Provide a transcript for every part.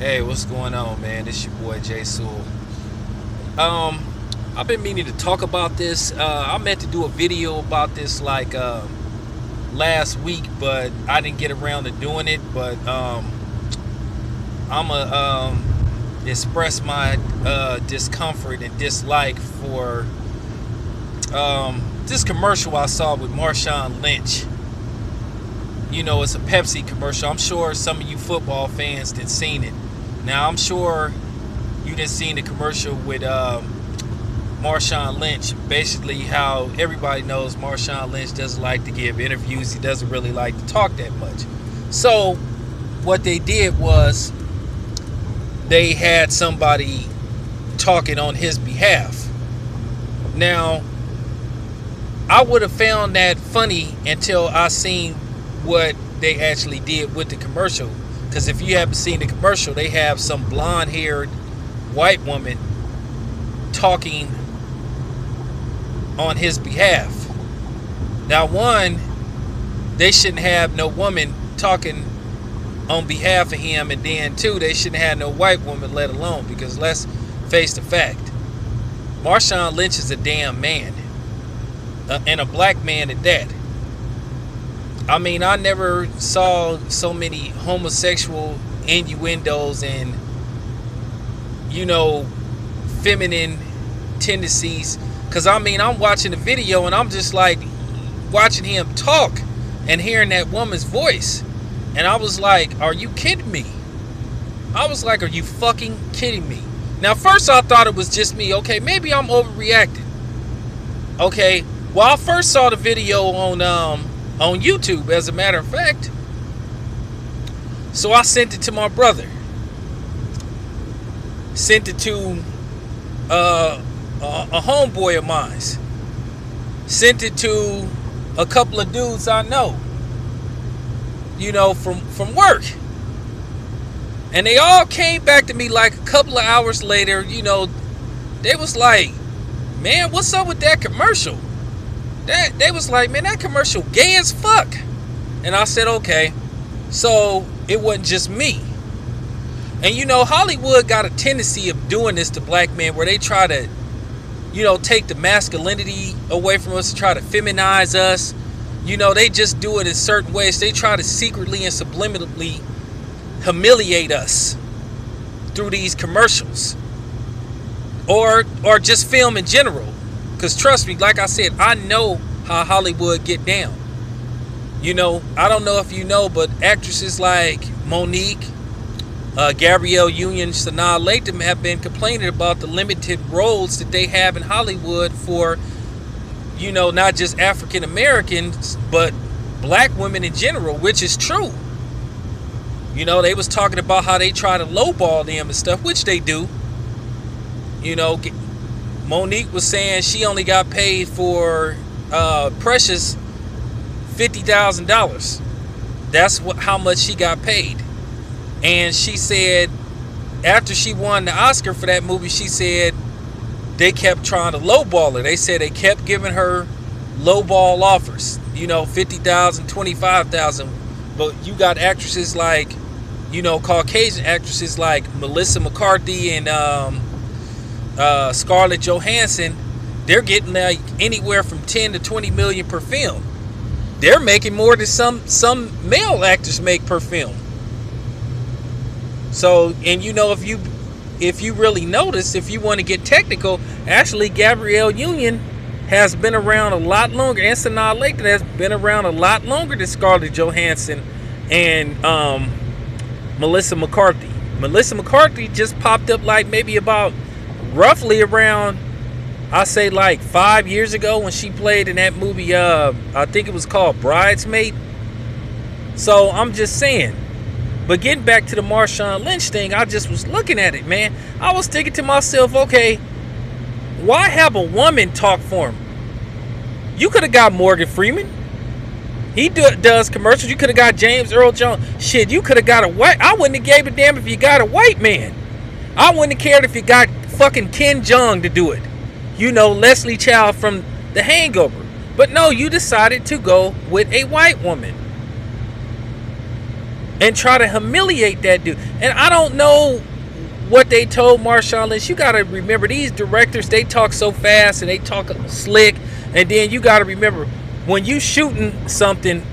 Hey, what's going on, man? This your boy Jay Sewell. I've been meaning to talk about this. I meant to do a video about this like last week, but I didn't get around to doing it. But I'ma express my discomfort and dislike for this commercial I saw with Marshawn Lynch. You know, it's a Pepsi commercial. I'm sure some of you football fans did seen it. Now, I'm sure you didn't seen the commercial with Marshawn Lynch. Basically, how everybody knows Marshawn Lynch doesn't like to give interviews. He doesn't really like to talk that much. So, what they did was they had somebody talking on his behalf. Now, I would have found that funny until I seen what they actually did with the commercial. Because if you haven't seen the commercial, they have some blonde-haired white woman talking on his behalf. Now, one, they shouldn't have no woman talking on behalf of him, and then two, they shouldn't have no white woman, let alone, because let's face the fact, Marshawn Lynch is a damn man, and a black man at that. I mean, I never saw so many homosexual innuendos and, you know, feminine tendencies. Because, I mean, I'm watching the video and I'm just like watching him talk and hearing that woman's voice. And I was like, are you kidding me? I was like, are you fucking kidding me? Now, first I thought it was just me. Okay, maybe I'm overreacting. Okay, well, I first saw the video on YouTube, as a matter of fact. So I sent it to my brother. Sent it to a homeboy of mine. Sent it to a couple of dudes I know, you know, from work. And they all came back to me like a couple of hours later. You know, they was like, man, what's up with that commercial? They was like, man, that commercial gay as fuck. And I said, okay. So it wasn't just me. And you know, Hollywood got a tendency of doing this to black men, where they try to, you know, take the masculinity away from us, try to feminize us. You know, they just do it in certain ways. They try to secretly and subliminally humiliate us through these commercials, or just film in general. Because trust me, like I said, I know how Hollywood get down. You know, I don't know if you know, but actresses like Monique, Gabrielle Union, Sanaa Lathan have been complaining about the limited roles that they have in Hollywood for, you know, not just African Americans, but black women in general, which is true. You know, they was talking about how they try to lowball them and stuff, which they do. You know, Monique was saying she only got paid for precious $50,000. That's how much she got paid. And she said after she won the Oscar for that movie, she said they kept trying to lowball her. They said they kept giving her lowball offers. You know, $50,000, $25,000. But you got actresses like, you know, Caucasian actresses like Melissa McCarthy and Scarlett Johansson. They're getting like anywhere from 10 to 20 million per film. They're making more than some male actors make per film. So, and you know, if you really notice, if you want to get technical, actually Gabrielle Union has been around a lot longer, and Sanaa Lathan has been around a lot longer than Scarlett Johansson and Melissa McCarthy. Melissa McCarthy just popped up like maybe about roughly around, I say like 5 years ago, when she played in that movie, I think it was called Bridesmaid. So I'm just saying. But getting back to the Marshawn Lynch thing, I just was looking at it, man. I was thinking to myself, okay, why have a woman talk for him? You could have got Morgan Freeman. He does commercials. You could have got James Earl Jones. Shit, you could have got a white. I wouldn't have gave a damn if you got a white man. I wouldn't have cared if you got fucking Ken Jeong to do it. You know, Leslie Chow from The Hangover. But no, you decided to go with a white woman. and try to humiliate that dude. And I don't know what they told Marshawn Lynch. You got to remember, these directors, they talk so fast and they talk slick. And then you got to remember, when you shooting something,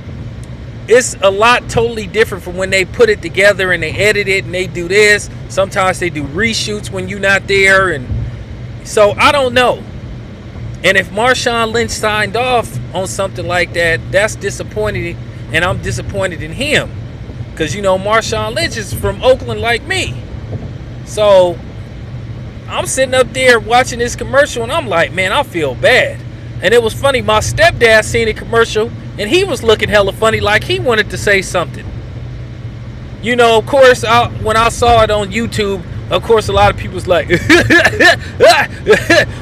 it's a lot totally different from when they put it together and they edit it and they do this. Sometimes they do reshoots when you're not there. And so I don't know. And if Marshawn Lynch signed off on something like that, that's disappointing. And I'm disappointed in him. Because, you know, Marshawn Lynch is from Oakland like me. So I'm sitting up there watching this commercial and I'm like, man, I feel bad. And it was funny. My stepdad seen the commercial and he was looking hella funny, like he wanted to say something. You know, of course, when I saw it on YouTube, of course, a lot of people was like,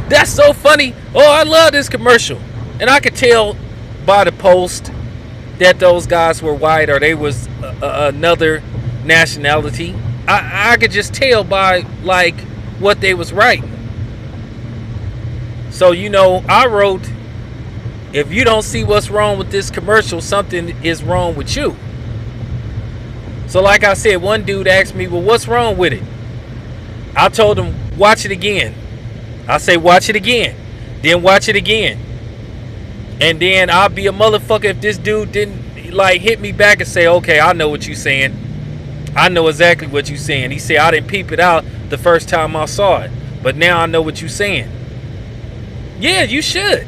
that's so funny. Oh, I love this commercial. And I could tell by the post that those guys were white or they was another nationality. I could just tell by like what they was writing. So, you know, I wrote, if you don't see what's wrong with this commercial, something is wrong with you. So like I said, one dude asked me, well, what's wrong with it? I told him, watch it again. I say, watch it again. Then watch it again. And then I'll be a motherfucker if this dude didn't like hit me back and say, okay, I know what you're saying. I know exactly what you're saying. He said, I didn't peep it out the first time I saw it, but now I know what you're saying. Yeah, you should.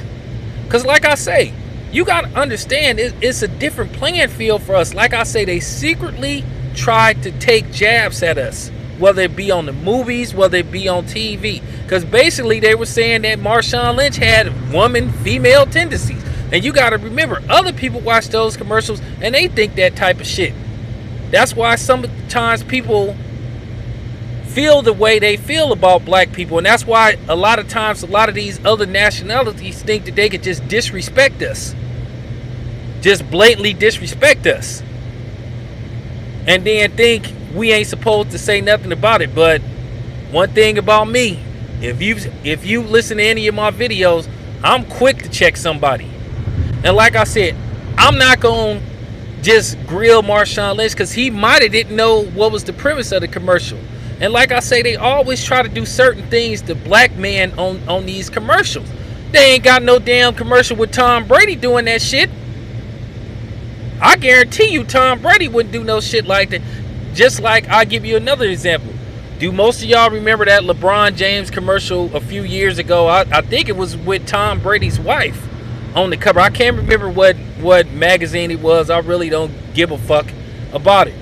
Because like I say, you got to understand, it's a different playing field for us. Like I say, they secretly tried to take jabs at us, whether it be on the movies, whether it be on TV. Because basically they were saying that Marshawn Lynch had woman, female tendencies. And you got to remember, other people watch those commercials and they think that type of shit. That's why sometimes people feel the way they feel about black people. And that's why a lot of times, a lot of these other nationalities think that they could just disrespect us. Just blatantly disrespect us. And then think we ain't supposed to say nothing about it. But one thing about me, if you listen to any of my videos, I'm quick to check somebody. And like I said, I'm not going to just grill Marshawn Lynch because he might have didn't know what was the premise of the commercial. And like I say, they always try to do certain things to black men on these commercials. They ain't got no damn commercial with Tom Brady doing that shit. I guarantee you Tom Brady wouldn't do no shit like that. Just like, I'll give you another example. Do most of y'all remember that LeBron James commercial a few years ago? I think it was with Tom Brady's wife on the cover. I can't remember what magazine it was. I really don't give a fuck about it.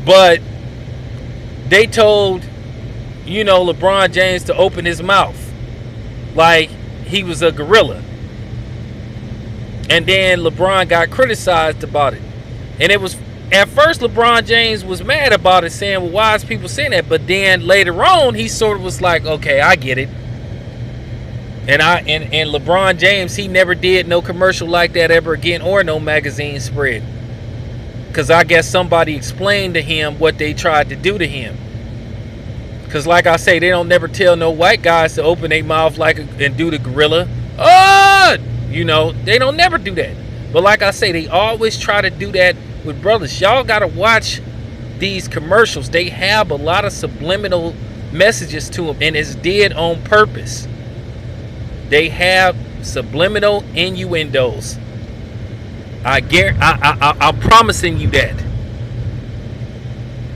But they told, you know, LeBron James to open his mouth like he was a gorilla. And then LeBron got criticized about it. And it was, at first LeBron James was mad about it, saying, well, why is people saying that? But then later on, he sort of was like, okay, I get it. And LeBron James, he never did no commercial like that ever again, or no magazine spread. Because I guess somebody explained to him what they tried to do to him. Because like I say, they don't never tell no white guys to open their mouth like and do the gorilla. Oh! You know, they don't never do that. But like I say, they always try to do that with brothers. Y'all got to watch these commercials. They have a lot of subliminal messages to them, and it's did on purpose. They have subliminal innuendos. I'm promising you that.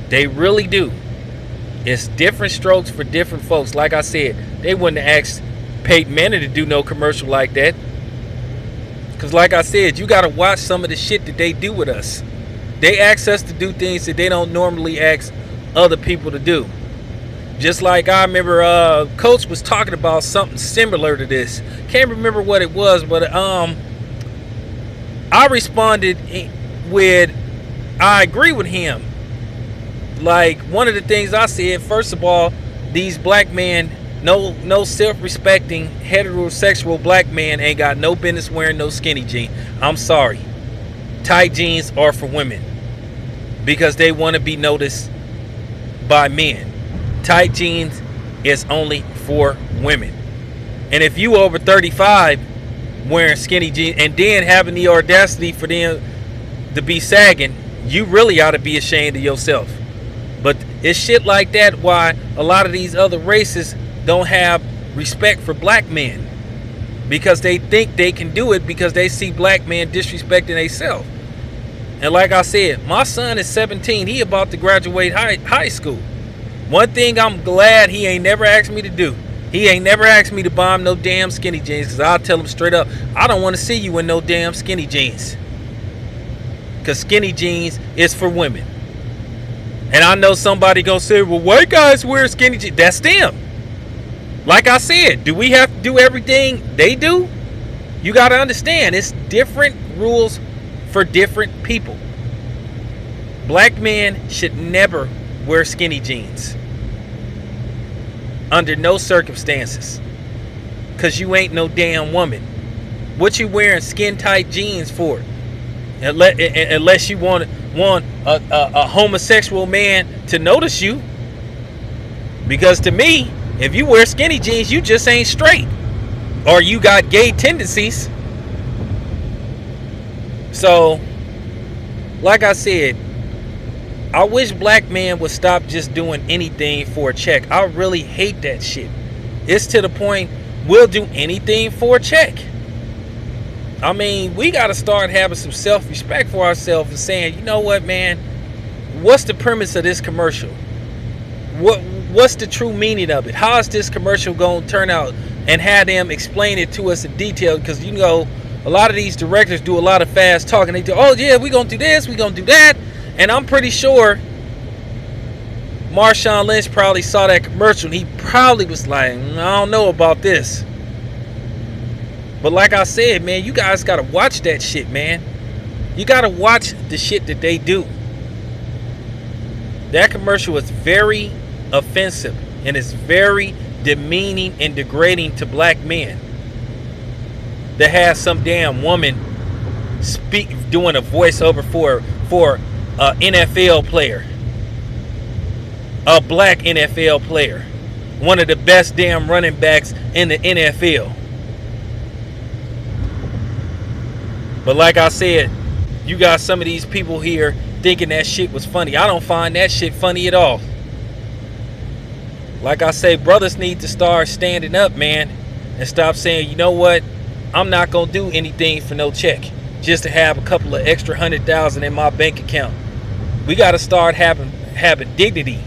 They really do. It's different strokes for different folks. Like I said, they wouldn't have asked Peyton Manning to do no commercial like that. Because like I said, you got to watch some of the shit that they do with us. They ask us to do things that they don't normally ask other people to do. Just like I remember Coach was talking about something similar to this. Can't remember what it was, but I responded with, I agree with him. Like, one of the things I said, first of all, these black men, no self-respecting heterosexual black man ain't got no business wearing no skinny jeans. I'm sorry. Tight jeans are for women because they want to be noticed by men. Tight jeans is only for women. And if you over 35 wearing skinny jeans and then having the audacity for them to be sagging, you really ought to be ashamed of yourself. But it's shit like that why a lot of these other races don't have respect for black men, because they think they can do it because they see black men disrespecting themselves. And like I said, my son is 17. He about to graduate high school. One thing I'm glad he ain't never asked me to do. He ain't never asked me to buy him no damn skinny jeans, because I'll tell him straight up, I don't want to see you in no damn skinny jeans. Because skinny jeans is for women. And I know somebody gonna say, well, white guys wear skinny jeans. That's them. Like I said, do we have to do everything they do? You got to understand, it's different rules for different people. Black men should never wear skinny jeans. Under no circumstances. Because you ain't no damn woman. What you wearing skin tight jeans for? Unless you want a homosexual man to notice you. Because to me, if you wear skinny jeans, you just ain't straight. Or you got gay tendencies. So, like I said, I wish black men would stop just doing anything for a check. I really hate that shit. It's to the point we'll do anything for a check. I mean, we got to start having some self-respect for ourselves and saying, you know what, man? What's the premise of this commercial? What's the true meaning of it? How is this commercial going to turn out? And have them explain it to us in detail. Because, you know, a lot of these directors do a lot of fast talking. They do, oh, yeah, we're going to do this, we're going to do that. And I'm pretty sure Marshawn Lynch probably saw that commercial and he probably was like, I don't know about this. But like I said, man, you guys got to watch that shit, man. You got to watch the shit that they do. That commercial is very offensive and it's very demeaning and degrading to black men. That has some damn woman doing a voiceover for a NFL player, a black NFL player, one of the best damn running backs in the NFL. But like I said, you got some of these people here thinking that shit was funny. I don't find that shit funny at all. Like I say, brothers need to start standing up, man, and stop saying, you know what, I'm not gonna do anything for no check just to have a couple of extra 100,000 in my bank account. We got to start having dignity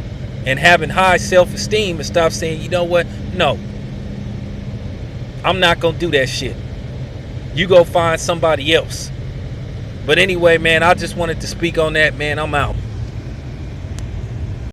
and having high self-esteem and stop saying, you know what, no, I'm not gonna do that shit. You go find somebody else. But anyway, man, I just wanted to speak on that, man. I'm out.